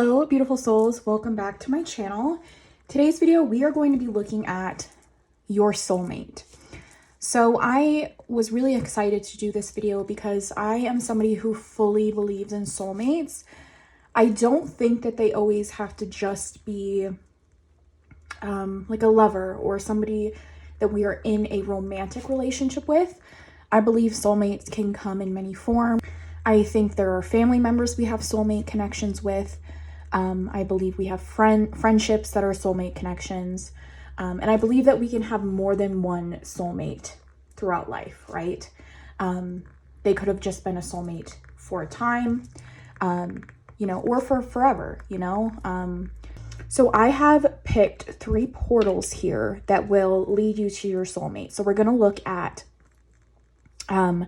Hello, beautiful souls. Welcome back to my channel. Today's video, we are going to be looking at your soulmate. So I was really excited to do this video because I am somebody who fully believes in soulmates. I don't think that they always have to just be like a lover or somebody that we are in a romantic relationship with. I believe soulmates can come in many forms. I think there are family members we have soulmate connections with. I believe we have friendships that are soulmate connections. And I believe that we can have more than one soulmate throughout life, right? They could have just been a soulmate for a time, or for forever, So I have picked 3 portals here that will lead you to your soulmate. So we're going to look at, how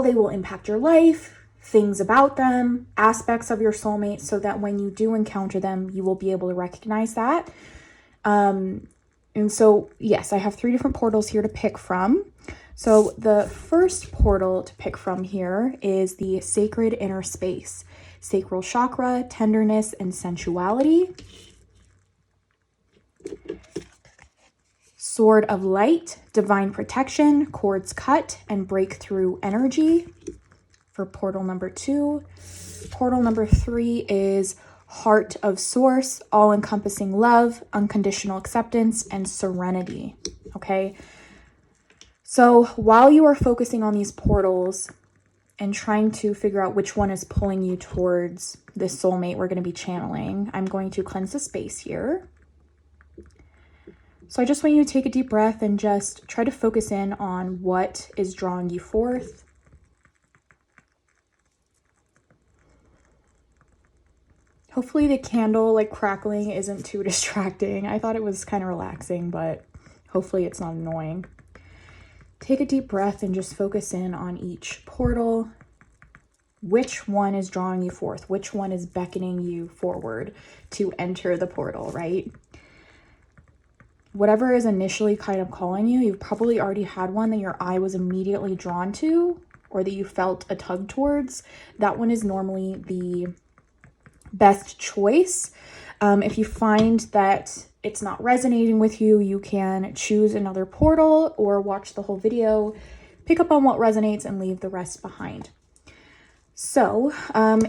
they will impact your life, things about them, aspects of your soulmate, so that when you do encounter them, you will be able to recognize that. And so, yes, I have 3 different portals here to pick from. So the first portal to pick from here is the sacred inner space, sacral chakra, tenderness, and sensuality. Sword of light, divine protection, cords cut, and breakthrough energy for portal number 2. Portal number 3 is heart of source, all-encompassing love, unconditional acceptance, and serenity. Okay. So while you are focusing on these portals and trying to figure out which one is pulling you towards this soulmate we're going to be channeling, I'm going to cleanse the space here. So I just want you to take a deep breath and just try to focus in on what is drawing you forth. Hopefully the candle crackling isn't too distracting. I thought it was kind of relaxing, but hopefully it's not annoying. Take a deep breath and just focus in on each portal. Which one is drawing you forth? Which one is beckoning you forward to enter the portal, right? Whatever is initially kind of calling you, you've probably already had one that your eye was immediately drawn to or that you felt a tug towards. That one is normally the best choice. If you find that it's not resonating with you, you can choose another portal or watch the whole video, pick up on what resonates and leave the rest behind. So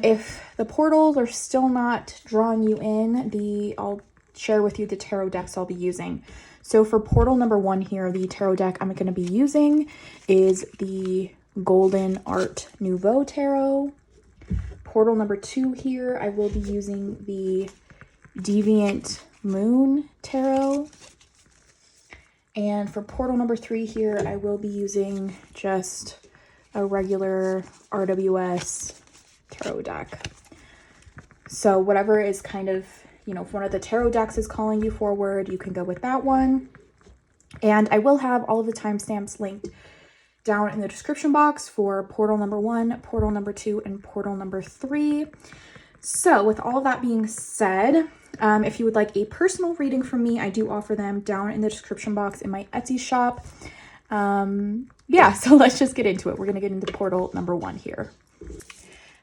if the portals are still not drawing you in, I'll share with you the tarot decks I'll be using. So for portal number 1 here, the tarot deck I'm going to be using is the Golden Art Nouveau tarot. Portal number 2 here, I will be using the Deviant Moon tarot. And for portal number 3 here, I will be using just a regular RWS tarot deck. So whatever is kind of, if one of the tarot decks is calling you forward, you can go with that one. And I will have all of the timestamps linked down in the description box for portal number 1, portal number 2, and portal number 3. So with all that being said, if you would like a personal reading from me, I do offer them down in the description box in my Etsy shop. So let's just get into it. We're going to get into portal number 1 here.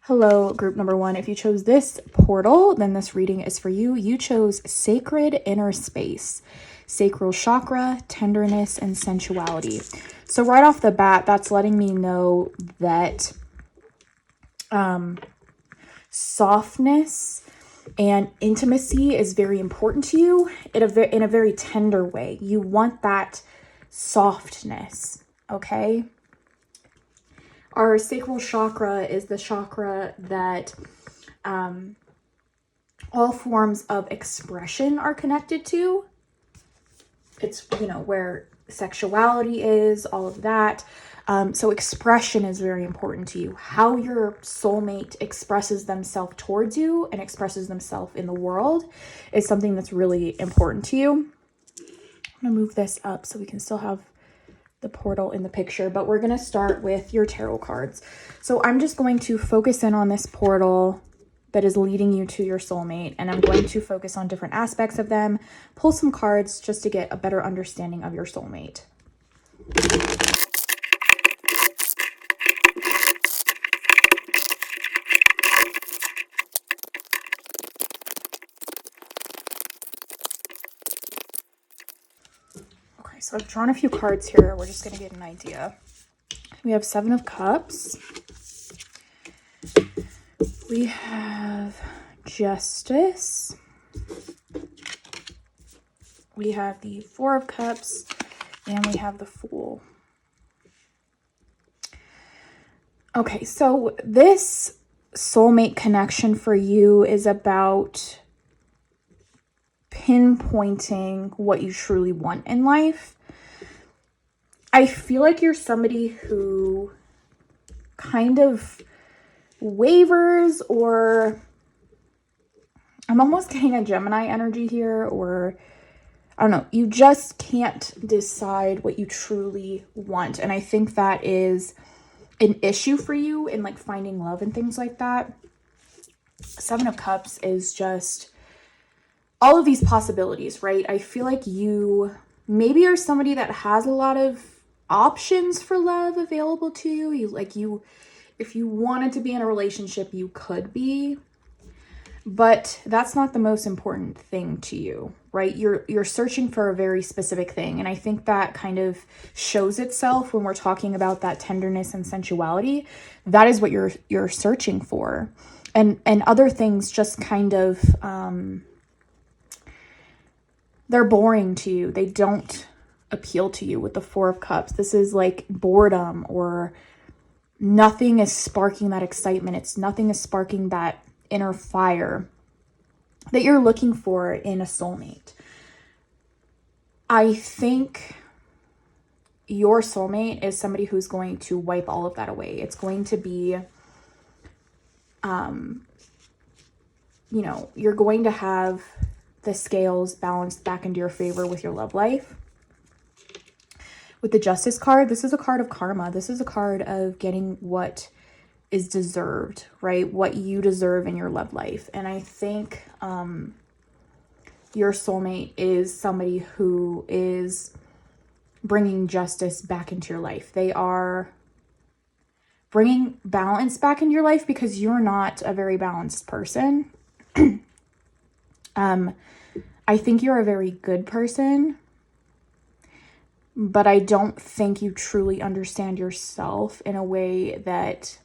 Hello, group number 1. If you chose this portal, then this reading is for you. You chose sacred inner space, sacral chakra, tenderness, and sensuality. So right off the bat, that's letting me know that softness and intimacy is very important to you in a very tender way. You want that softness, okay? Our sacral chakra is the chakra that all forms of expression are connected to. It's, where sexuality is, all of that. So expression is very important to you. How your soulmate expresses themselves towards you and expresses themselves in the world is something that's really important to you. I'm going to move this up so we can still have the portal in the picture, but we're going to start with your tarot cards. So I'm just going to focus in on this portal that is leading you to your soulmate, and I'm going to focus on different aspects of them, pull some cards just to get a better understanding of your soulmate. So I've drawn a few cards here. We're just going to get an idea. We have 7 of Cups. We have Justice. We have the 4 of Cups. And we have the Fool. Okay, so this soulmate connection for you is about pinpointing what you truly want in life. I feel like you're somebody who kind of wavers, or I'm almost getting a Gemini energy here, or I don't know, you just can't decide what you truly want. And I think that is an issue for you in like finding love and things like that. 7 of Cups is just all of these possibilities, right? I feel like you maybe are somebody that has a lot of options for love available to you. If you wanted to be in a relationship, you could be, but that's not the most important thing to you, right? You're searching for a very specific thing. And I think that kind of shows itself when we're talking about that tenderness and sensuality. That is what you're searching for. And other things just kind of, they're boring to you. They don't appeal to you with the 4 of Cups. This is like boredom, or nothing is sparking that excitement. Nothing is sparking that inner fire that you're looking for in a soulmate. I think your soulmate is somebody who's going to wipe all of that away. It's going to be, you're going to have the scales balanced back into your favor with your love life. With the Justice card, this is a card of karma. This is a card of getting what is deserved, right? What you deserve in your love life. And I think your soulmate is somebody who is bringing justice back into your life. They are bringing balance back into your life because you're not a very balanced person. I think you're a very good person, but I don't think you truly understand yourself in a way that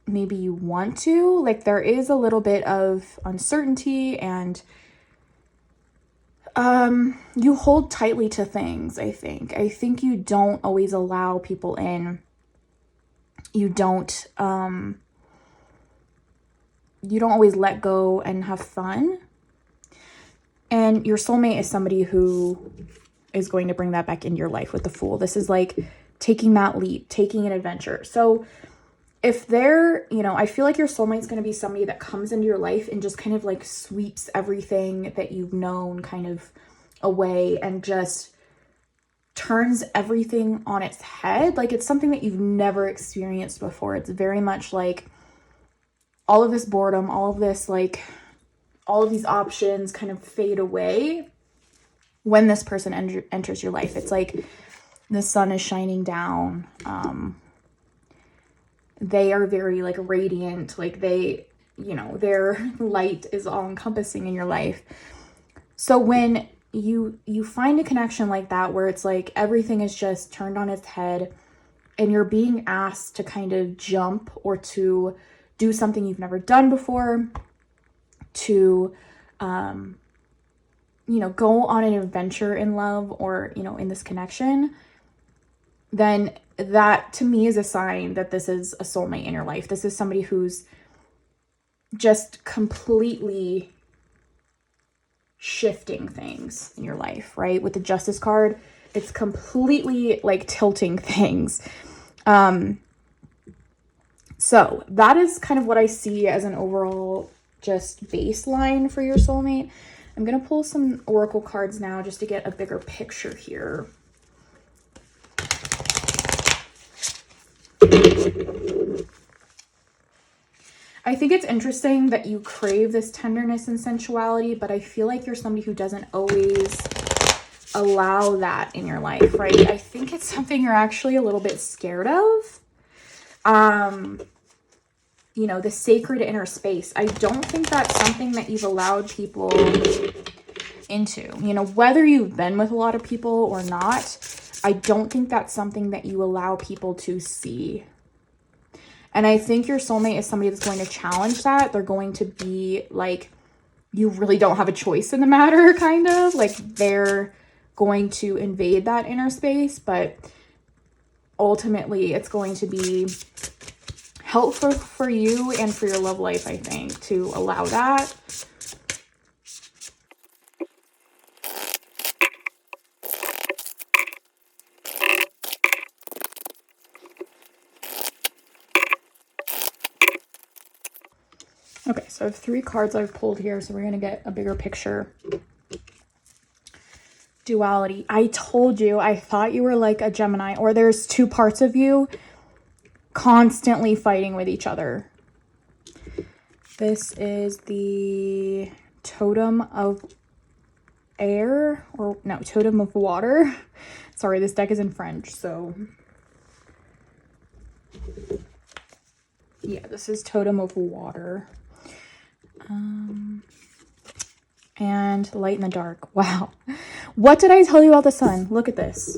maybe you want to. Like, there is a little bit of uncertainty, and you hold tightly to things. I think you don't always allow people in. You don't always let go and have fun. And your soulmate is somebody who is going to bring that back into your life with the Fool. This is like taking that leap, taking an adventure. So if they're, I feel like your soulmate's going to be somebody that comes into your life and just kind of like sweeps everything that you've known kind of away and just turns everything on its head. Like, it's something that you've never experienced before. It's very much like all of this boredom, all of this, like, all of these options kind of fade away when this person enters your life. It's like the sun is shining down. They are very like radiant, like they, their light is all encompassing in your life. So when you find a connection like that, where it's like everything is just turned on its head and you're being asked to kind of jump or to do something you've never done before, to, go on an adventure in love or, in this connection, then that to me is a sign that this is a soulmate in your life. This is somebody who's just completely shifting things in your life, right? With the Justice card, it's completely like tilting things. So that is kind of what I see as an overall just baseline for your soulmate. I'm going to pull some oracle cards now just to get a bigger picture here. I think it's interesting that you crave this tenderness and sensuality, but I feel like you're somebody who doesn't always allow that in your life, right? I think it's something you're actually a little bit scared of. The sacred inner space. I don't think that's something that you've allowed people into. You know, whether you've been with a lot of people or not, I don't think that's something that you allow people to see. And I think your soulmate is somebody that's going to challenge that. They're going to be like, you really don't have a choice in the matter, kind of. Like, they're going to invade that inner space, but ultimately it's going to be helpful for you and for your love life, I think, to allow that. Okay, so I have 3 cards I've pulled here, so we're going to get a bigger picture. Duality. I told you, I thought you were like a Gemini, or there's 2 parts of you constantly fighting with each other. This is the totem of air, or no, totem of water. Sorry, this deck is in French, so yeah, this is totem of water. And light in the dark. Wow. What did I tell you about the sun? Look at this.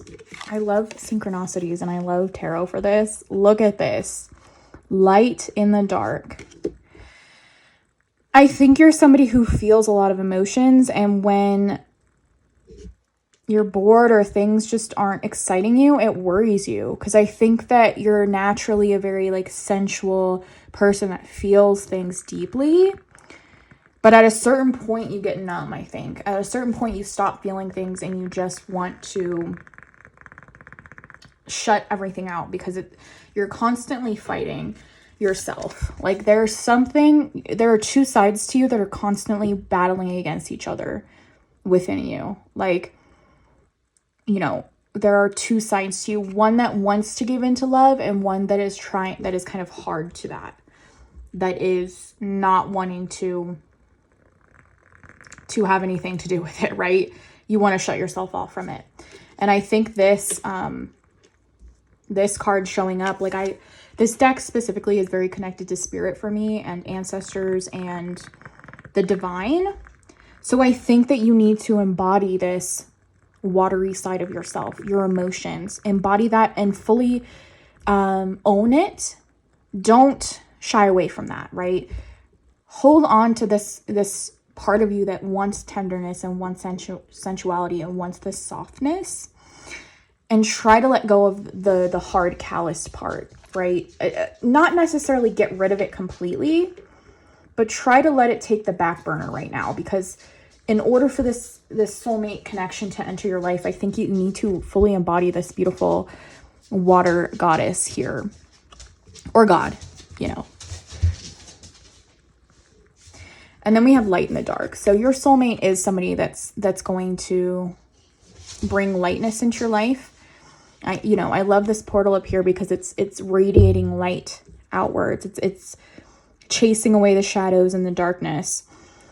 I love synchronicities and I love tarot for this. Look at this. Light in the dark. I think you're somebody who feels a lot of emotions, and when you're bored or things just aren't exciting you, it worries you. Because I think that you're naturally a very like sensual person that feels things deeply. But at a certain point, you get numb, I think. At a certain point, you stop feeling things and you just want to shut everything out because you're constantly fighting yourself. Like, there are 2 sides to you that are constantly battling against each other within you. Like, you know, there are 2 sides to you. One that wants to give into love, and one that is kind of hard to that is not wanting to have anything to do with it, right? You want to shut yourself off from it. And I think this card showing up, like this deck specifically is very connected to spirit for me, and ancestors and the divine. So I think that you need to embody this watery side of yourself, your emotions, embody that and fully own it. Don't shy away from that, right? Hold on to this part of you that wants tenderness and wants sensuality and wants this softness, and try to let go of the hard, calloused part, right? Not necessarily get rid of it completely, but try to let it take the back burner right now, because in order for this soulmate connection to enter your life, I think you need to fully embody this beautiful water goddess here, or God, you know. And then we have light in the dark. So your soulmate is somebody that's going to bring lightness into your life. I love this portal up here because it's radiating light outwards. It's chasing away the shadows and the darkness.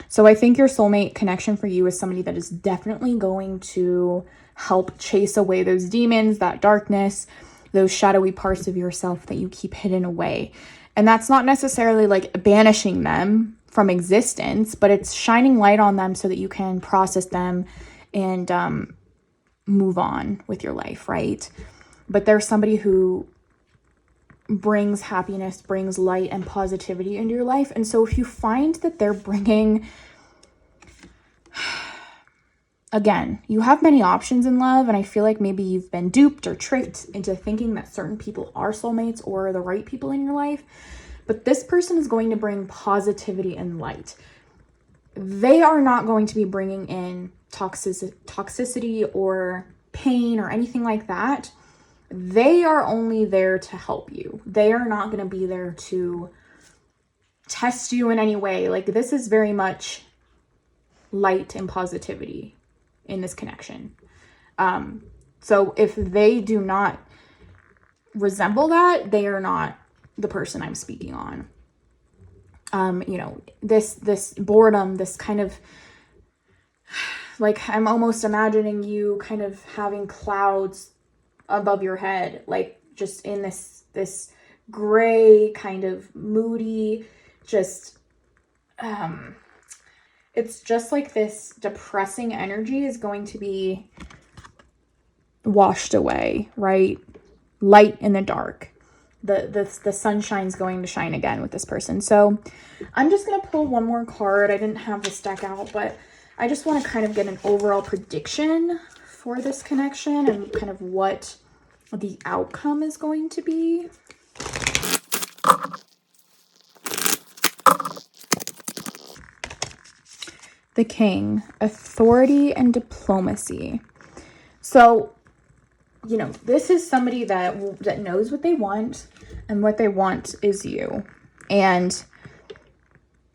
So I think your soulmate connection for you is somebody that is definitely going to help chase away those demons, that darkness, those shadowy parts of yourself that you keep hidden away. And that's not necessarily like banishing them from existence, but it's shining light on them so that you can process them and move on with your life, right? But there's somebody who brings happiness, brings light and positivity into your life. And so if you find that they're bringing, again, you have many options in love, and I feel like maybe you've been duped or tricked into thinking that certain people are soulmates or the right people in your life. But this person is going to bring positivity and light. They are not going to be bringing in toxicity or pain or anything like that. They are only there to help you. They are not going to be there to test you in any way. Like, this is very much light and positivity in this connection. So if they do not resemble that, they are not the person I'm speaking on. This boredom, this kind of, like, I'm almost imagining you kind of having clouds above your head, like just in this gray kind of moody, just it's just like this depressing energy is going to be washed away, right? Light in the dark. The sunshine's going to shine again with this person. So I'm just going to pull one more card. I didn't have this deck out, but I just want to kind of get an overall prediction for this connection and kind of what the outcome is going to be. The King, authority and diplomacy. So, you know, this is somebody that knows what they want, and what they want is you. And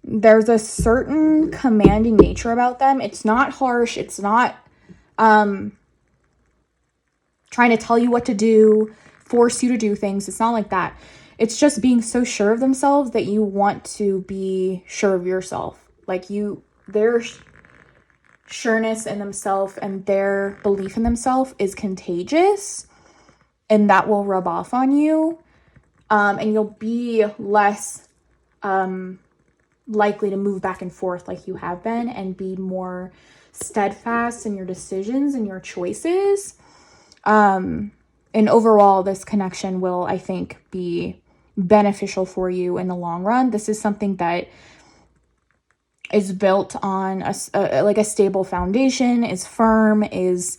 there's a certain commanding nature about them. It's not harsh. It's not trying to tell you what to do, force you to do things. It's not like that. It's just being so sure of themselves that you want to be sure of yourself. Like their sureness in themselves and their belief in themselves is contagious, and that will rub off on you. And you'll be less likely to move back and forth like you have been, and be more steadfast in your decisions and your choices. And overall, this connection will, I think, be beneficial for you in the long run. This is something that is built on a stable foundation, is firm, is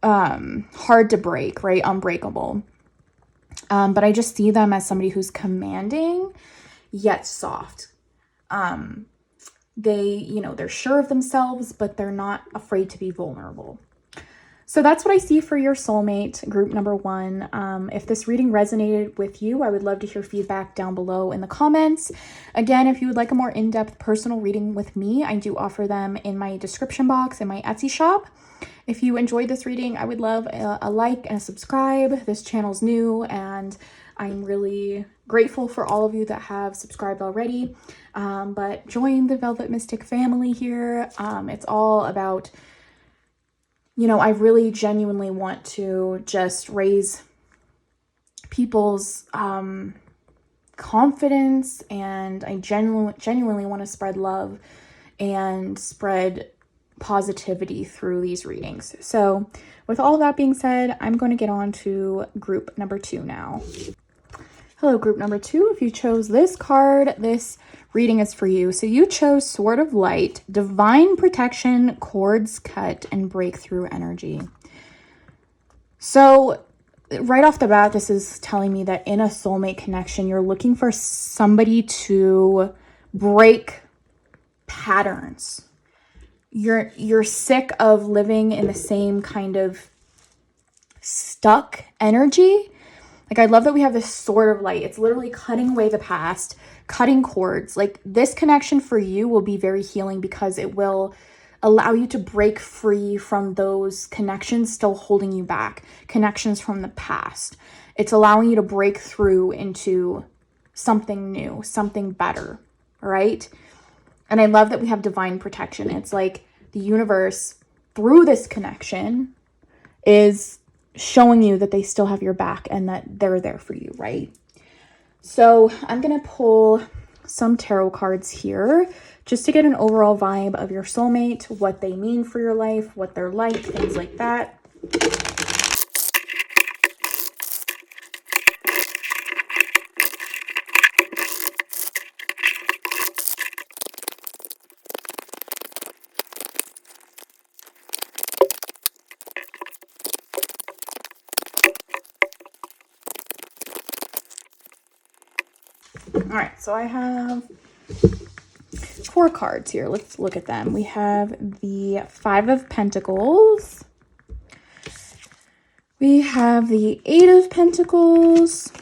hard to break, right? Unbreakable. But I just see them as somebody who's commanding yet soft. They're sure of themselves, but they're not afraid to be vulnerable. So that's what I see for your soulmate, group number 1. If this reading resonated with you, I would love to hear feedback down below in the comments. Again, if you would like a more in-depth personal reading with me, I do offer them in my description box in my Etsy shop. If you enjoyed this reading, I would love a like and a subscribe. This channel's new, and I'm really grateful for all of you that have subscribed already. But join the Velvet Mystic family here. It's all about, I really genuinely want to just raise people's confidence, and I genuinely want to spread love and spread positivity through these readings. So with all that being said, I'm going to get on to group number 2 now. Hello, group number 2. If you chose this card, this reading is for you. So you chose Sword of Light, Divine Protection, Cords Cut, and Breakthrough Energy. So right off the bat, this is telling me that in a soulmate connection, you're looking for somebody to break patterns. You're sick of living in the same kind of stuck energy. Like, I love that we have this Sword of Light. It's literally cutting away the past, cutting cords. Like, this connection for you will be very healing, because it will allow you to break free from those connections still holding you back, connections from the past. It's allowing you to break through into something new, something better, right? And I love that we have divine protection. It's like the universe, through this connection, is showing you that they still have your back and that they're there for you, right? So I'm going to pull some tarot cards here just to get an overall vibe of your soulmate, what they mean for your life, what they're like, things like that. All right, so I have 4 cards here. Let's look at them. We have the 5 of Pentacles. We have the 8 of Pentacles.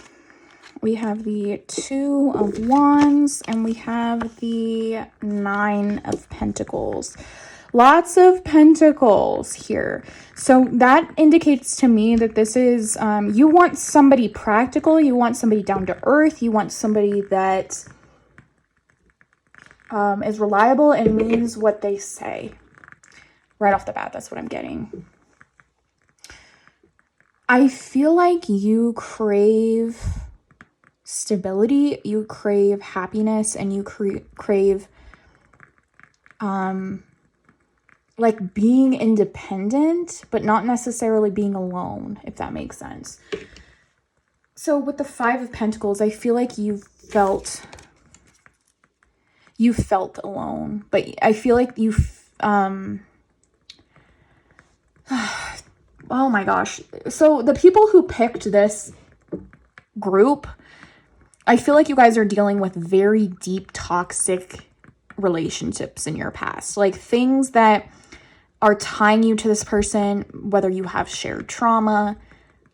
We have the 2 of Wands, and we have the 9 of Pentacles. Lots of pentacles here. So that indicates to me that this is, you want somebody practical. You want somebody down to earth. You want somebody that is reliable and means what they say. Right off the bat, that's what I'm getting. I feel like you crave stability, you crave happiness, and you crave like being independent, but not necessarily being alone, if that makes sense. So with the Five of Pentacles, I feel like you felt alone, but I feel like oh my gosh. So the people who picked this group, I feel like you guys are dealing with very deep toxic relationships in your past, like things that are tying you to this person, whether you have shared trauma,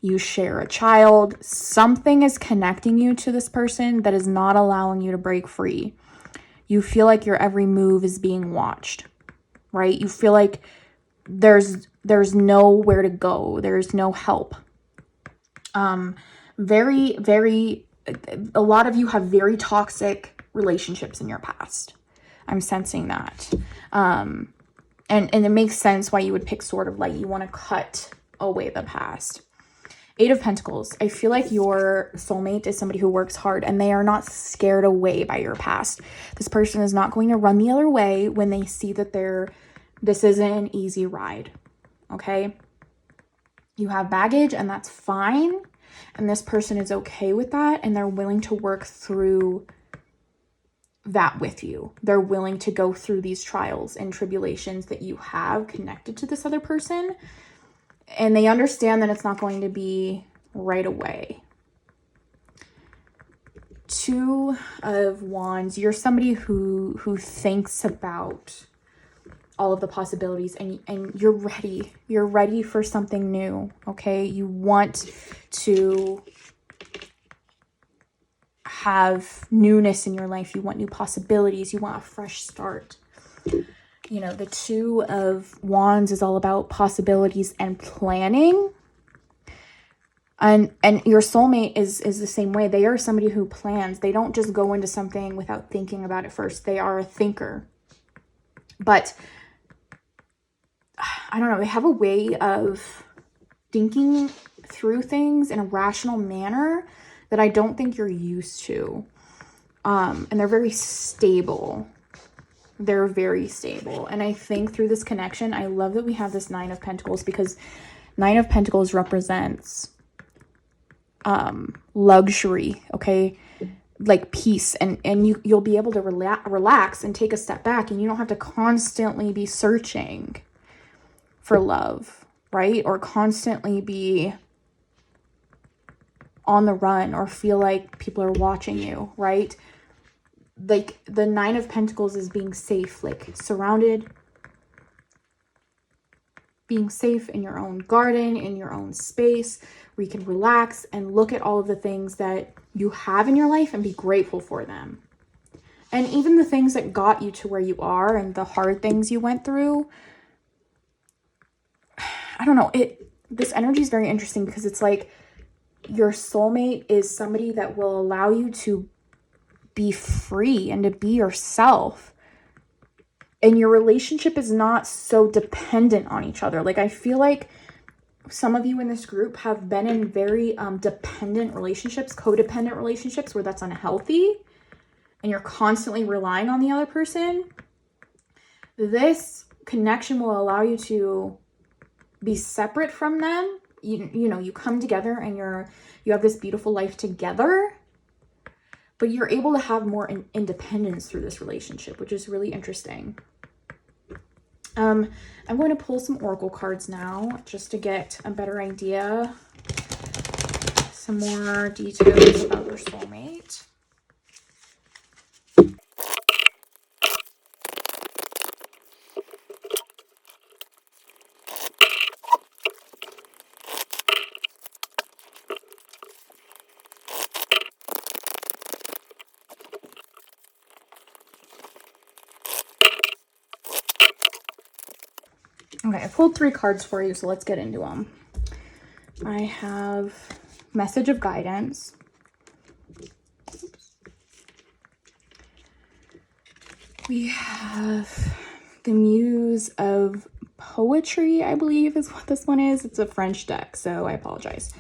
you share a child, something is connecting you to this person that is not allowing you to break free. You feel like your every move is being watched, right? You feel like there's nowhere to go. There's no help. Very, very, a lot of you have very toxic relationships in your past. I'm sensing that. And it makes sense why you would pick Sword of Light. You want to cut away the past. Eight of Pentacles. I feel like your soulmate is somebody who works hard and they are not scared away by your past. This person is not going to run the other way when they see that this isn't an easy ride. Okay? You have baggage and that's fine. And this person is okay with that and they're willing to work through that with you. They're willing to go through these trials and tribulations that you have connected to this other person. And they understand that it's not going to be right away. Two of Wands. You're somebody who thinks about all of the possibilities and you're ready. You're ready for something new, okay? You want to have newness in your life. You want new possibilities. You want a fresh start. You know, the Two of Wands is all about possibilities and planning. And your soulmate is the same way. They are somebody who plans. They don't just go into something without thinking about it first. They are a thinker. But I don't know, they have a way of thinking through things in a rational manner that I don't think you're used to. And they're very stable. They're very stable. And I think through this connection, I love that we have this Nine of Pentacles, because Nine of Pentacles represents luxury, okay? Like peace, and you'll be able to relax and take a step back, and you don't have to constantly be searching for love, right? Or constantly be on the run or feel like people are watching you, right? Like the Nine of Pentacles is being safe, like surrounded, being safe in your own garden, in your own space where you can relax and look at all of the things that you have in your life and be grateful for them. And even the things that got you to where you are and the hard things you went through, I don't know, this energy is very interesting because it's like your soulmate is somebody that will allow you to be free and to be yourself. And your relationship is not so dependent on each other. Like, I feel like some of you in this group have been in very dependent relationships, codependent relationships where that's unhealthy and you're constantly relying on the other person. This connection will allow you to be separate from them. You know, you come together and you have this beautiful life together, but you're able to have more independence through this relationship, which is really interesting. I'm going to pull some oracle cards now just to get a better idea, some more details about your soulmate. Okay, I pulled 3 cards for you, so let's get into them. I have Message of Guidance. We have the Muse of Poetry, I believe is what this one is. It's a French deck, so I apologize.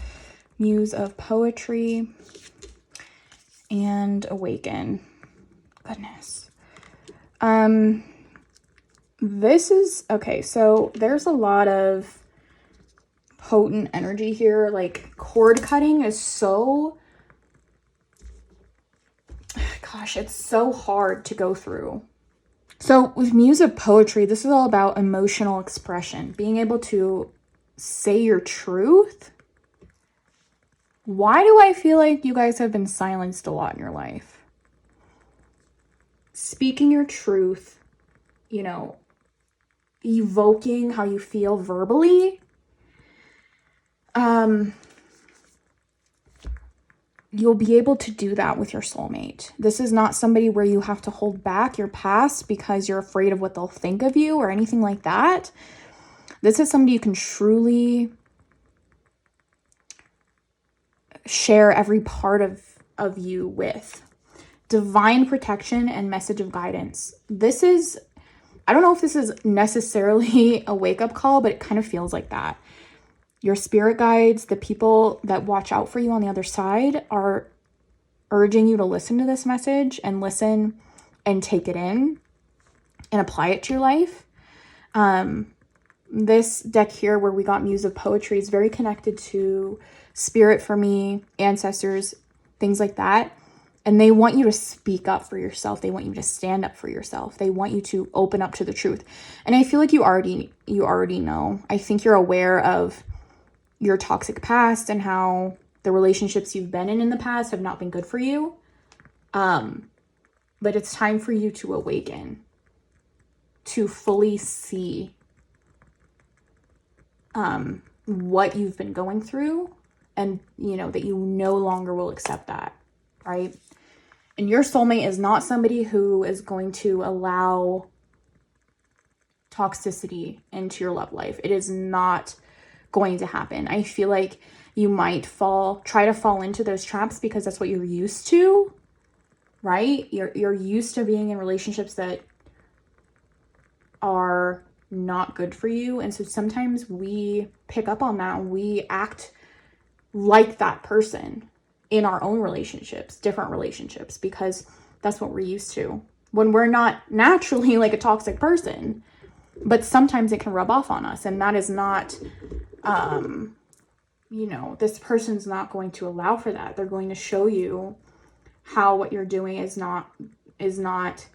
Muse of Poetry and Awaken. Goodness. This is, okay, so there's a lot of potent energy here. Like, cord cutting is so, gosh, it's so hard to go through. So with Muse of Poetry, this is all about emotional expression, being able to say your truth. Why do I feel like you guys have been silenced a lot in your life? Speaking your truth, you know, evoking how you feel verbally. You'll be able to do that with your soulmate. This is not somebody where you have to hold back your past because you're afraid of what they'll think of you or anything like that. This is somebody you can truly share every part of you with. Divine protection and message of guidance. This is, I don't know if this is necessarily a wake-up call, but it kind of feels like that. Your spirit guides, the people that watch out for you on the other side, are urging you to listen to this message and listen and take it in and apply it to your life. This deck here where we got Muse of Poetry is very connected to spirit for me, ancestors, things like that. And they want you to speak up for yourself. They want you to stand up for yourself. They want you to open up to the truth. And I feel like you already know. I think you're aware of your toxic past and how the relationships you've been in the past have not been good for you. But it's time for you to awaken, to fully see what you've been going through, and you know that you no longer will accept that, right? And your soulmate is not somebody who is going to allow toxicity into your love life. It is not going to happen. I feel like you might try to fall into those traps because that's what you're used to, right? You're used to being in relationships that are not good for you. And so sometimes we pick up on that and we act like that person in our own relationships, different relationships, because that's what we're used to when we're not naturally like a toxic person. But sometimes it can rub off on us, and that is not, you know, this person's not going to allow for that. They're going to show you how what you're doing is not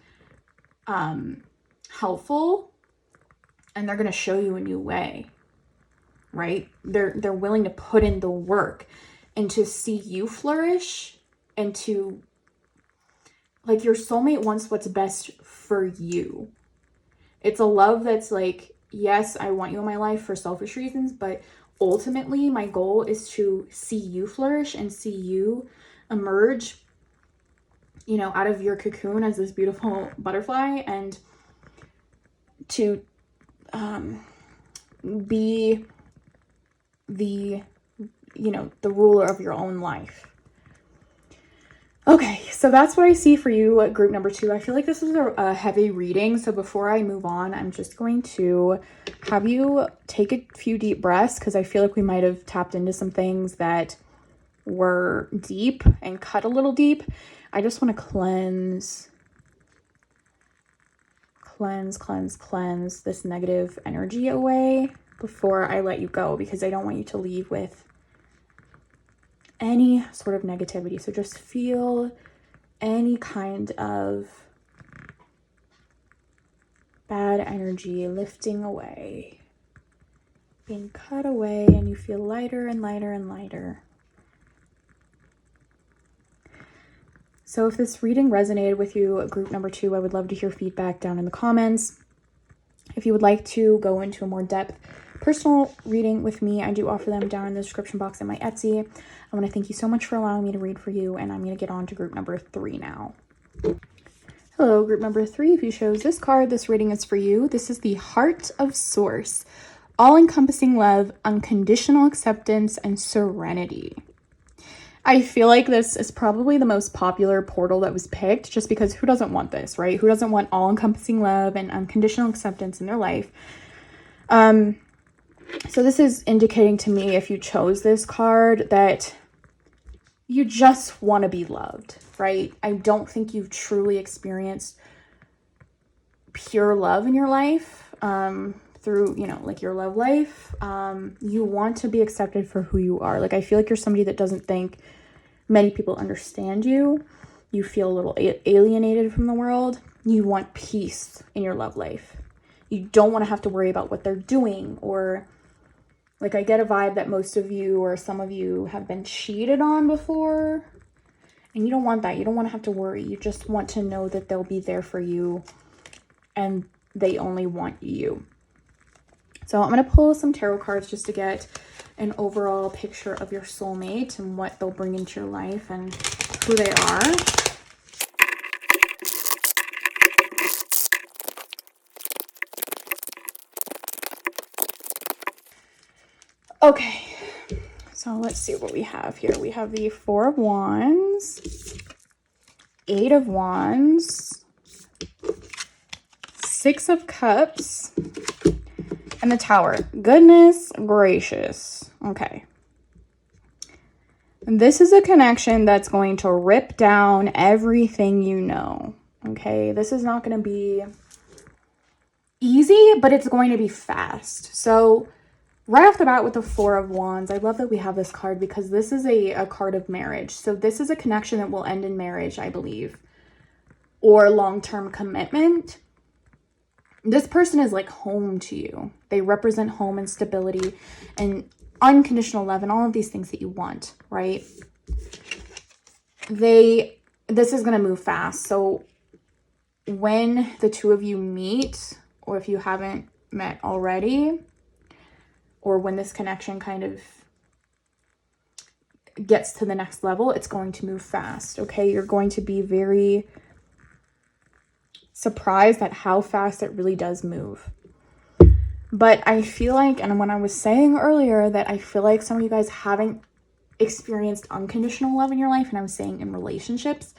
helpful, and they're going to show you a new way, right? They're willing to put in the work and to see you flourish, and to, like, your soulmate wants what's best for you. It's a love that's like, yes, I want you in my life for selfish reasons, but ultimately my goal is to see you flourish and see you emerge, you know, out of your cocoon as this beautiful butterfly, and to be the, you know, the ruler of your own life. Okay, so that's what I see for you at group number 2. I feel like this is a heavy reading, so before I move on, I'm just going to have you take a few deep breaths, because I feel like we might have tapped into some things that were deep and cut a little deep. I just want to cleanse this negative energy away before I let you go, because I don't want you to leave with any sort of negativity. So just feel any kind of bad energy lifting away, being cut away, and you feel lighter and lighter and lighter. So if this reading resonated with you at group number 2, I would love to hear feedback down in the comments. If you would like to go into a more depth personal reading with me, I do offer them down in the description box at my Etsy. I want to thank you so much for allowing me to read for you, and I'm going to get on to group number 3 now. Hello, group number 3. If you chose this card, this reading is for you. This is the Heart of Source. All-encompassing love, unconditional acceptance, and serenity. I feel like this is probably the most popular portal that was picked, just because who doesn't want this, right? Who doesn't want all-encompassing love and unconditional acceptance in their life? So this is indicating to me, if you chose this card, that you just want to be loved, right? I don't think you've truly experienced pure love in your life, through, you know, like your love life. You want to be accepted for who you are. Like, I feel like you're somebody that doesn't think many people understand you. You feel a little alienated from the world. You want peace in your love life. You don't want to have to worry about what they're doing, or like, I get a vibe that most of you or some of you have been cheated on before, and you don't want that. You don't want to have to worry. You just want to know that they'll be there for you and they only want you. So I'm going to pull some tarot cards just to get an overall picture of your soulmate and what they'll bring into your life and who they are. Okay, so let's see what we have here. We have the Four of Wands, Eight of Wands, Six of Cups, and the Tower. Goodness gracious. Okay. This is a connection that's going to rip down everything you know. Okay, this is not going to be easy, but it's going to be fast. So right off the bat with the Four of Wands, I love that we have this card because this is a card of marriage. So this is a connection that will end in marriage, I believe, or long-term commitment. This person is like home to you. They represent home and stability and unconditional love and all of these things that you want, right? This is going to move fast. So when the two of you meet, or if you haven't met already, or when this connection kind of gets to the next level, it's going to move fast, okay? You're going to be very surprised at how fast it really does move. But I feel like, and when I was saying earlier that I feel like some of you guys haven't experienced unconditional love in your life, and I was saying in relationships,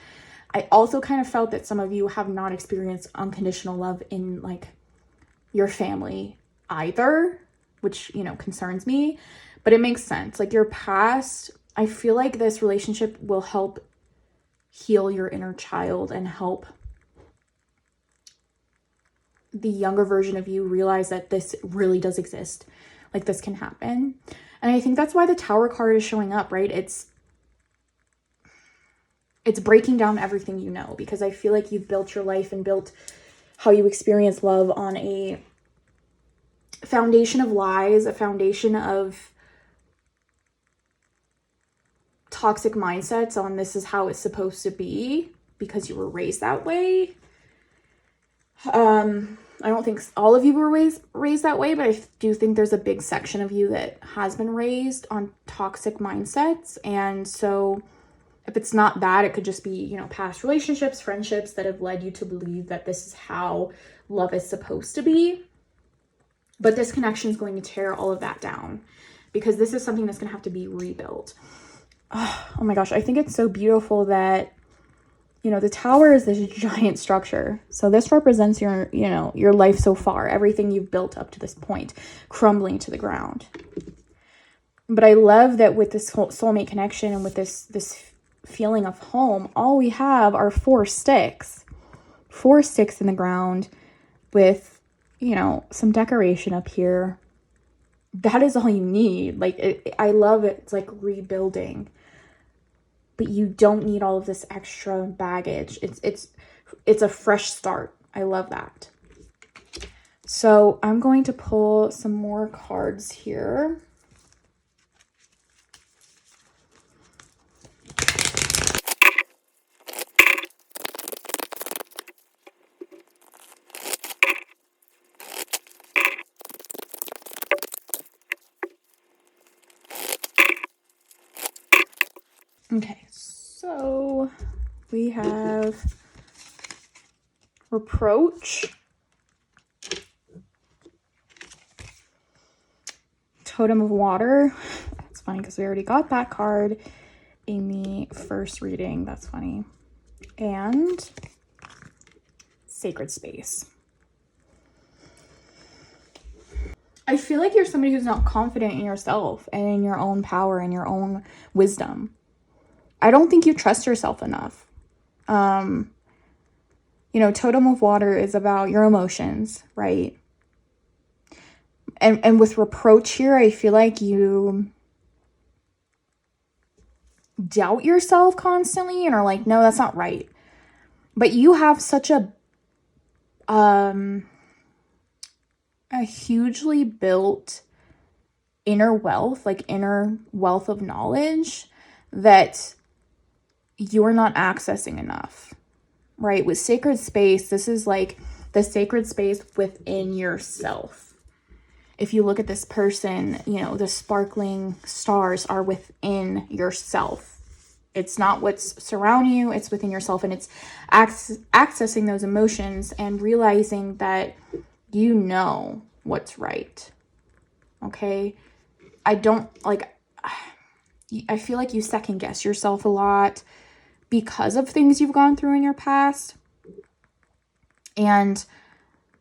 I also kind of felt that some of you have not experienced unconditional love in like your family either, which, you know, concerns me, but it makes sense. Like your past, I feel like this relationship will help heal your inner child and help the younger version of you realize that this really does exist. Like this can happen. And I think that's why the Tower card is showing up, right? It's breaking down everything you know, because I feel like you've built your life and built how you experience love on a foundation of lies, a foundation of toxic mindsets on this is how it's supposed to be because you were raised that way. I don't think all of you were raised that way, but I do think there's a big section of you that has been raised on toxic mindsets. And so if it's not that, it could just be, you know, past relationships, friendships that have led you to believe that this is how love is supposed to be. But this connection is going to tear all of that down because this is something that's going to have to be rebuilt. Oh my gosh, I think it's so beautiful that, you know, the Tower is this giant structure. So this represents your, you know, your life so far, everything you've built up to this point, crumbling to the ground. But I love that with this whole soulmate connection and with this feeling of home, all we have are four sticks in the ground with, you know, some decoration up here. That is all you need. Like, I love it. It's like rebuilding. But you don't need all of this extra baggage. It's a fresh start. I love that. So I'm going to pull some more cards here. Okay, so we have reproach, totem of water. That's funny because we already got that card in the first reading. That's funny. And sacred space. I feel like you're somebody who's not confident in yourself and in your own power and your own wisdom. I don't think you trust yourself enough. You You know, totem of water is about your emotions, right? And with reproach here, I feel like you doubt yourself constantly and are like, no, that's not right. But you have such a hugely built inner wealth, like inner wealth of knowledge that you're not accessing enough, right? With sacred space, this is like the sacred space within yourself. If you look at this person, you know, the sparkling stars are within yourself. It's not what's surrounding you, it's within yourself. And it's accessing those emotions and realizing that you know what's right. Okay? I feel like you second guess yourself a lot because of things you've gone through in your past. And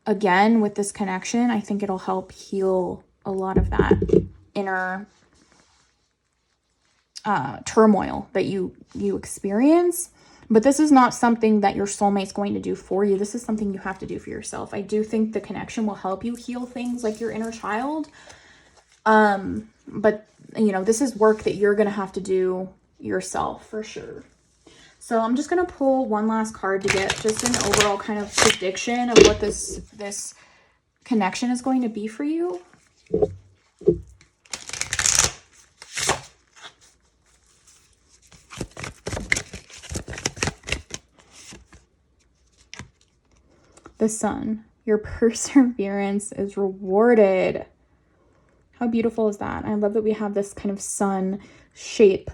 again, with this connection, I think it'll help heal a lot of that inner turmoil that you experience. But this is not something that your soulmate's going to do for you. This is something you have to do for yourself. I do think the connection will help you heal things like your inner child. But, you know, this is work that you're going to have to do yourself for sure. So I'm just going to pull one last card to get just an overall kind of prediction of what this connection is going to be for you. The Sun. Your perseverance is rewarded. How beautiful is that? I love that we have this kind of sun shape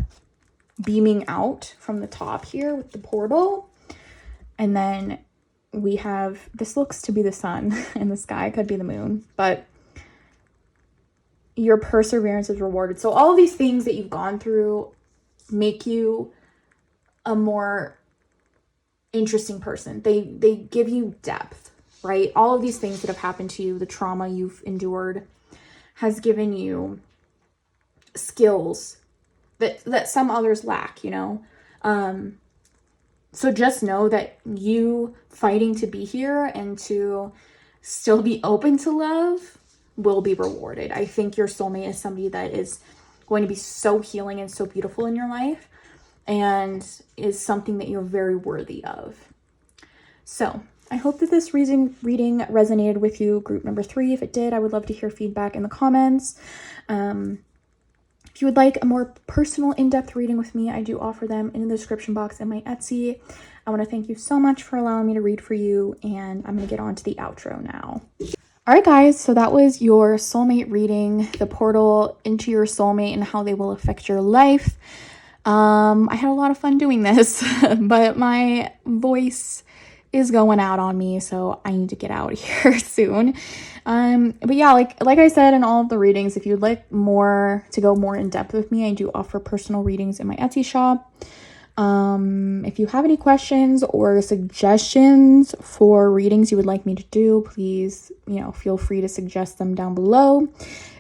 beaming out from the top here with the portal. And then we have, this looks to be the sun in the sky, could be the moon, but your perseverance is rewarded. So all of these things that you've gone through make you a more interesting person. They give you depth, right? All of these things that have happened to you, the trauma you've endured, has given you skills that some others lack, you know? So just know that you fighting to be here and to still be open to love will be rewarded. I think your soulmate is somebody that is going to be so healing and so beautiful in your life and is something that you're very worthy of. So I hope that this reading resonated with you, group number 3. If it did, I would love to hear feedback in the comments. If you would like a more personal, in-depth reading with me, I do offer them in the description box in my Etsy. I want to thank you so much for allowing me to read for you, and I'm going to get on to the outro now. All right, guys, so that was your soulmate reading, the portal into your soulmate and how they will affect your life. I had a lot of fun doing this, but my voice is going out on me, so I need to get out of here soon. But yeah, like I said in all of the readings, if you'd like to go more in depth with me, I do offer personal readings in my Etsy shop. If you have any questions or suggestions for readings you would like me to do, please, feel free to suggest them down below.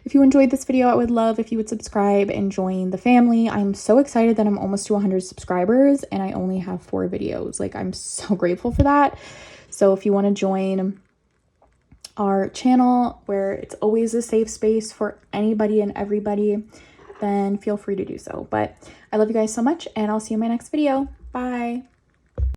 If you enjoyed this video, I would love if you would subscribe and join the family. I'm so excited that I'm almost to 100 subscribers and I only have 4 videos. Like, I'm so grateful for that. So if you want to join our channel where it's always a safe space for anybody and everybody, then feel free to do so. But I love you guys so much, and I'll see you in my next video. Bye.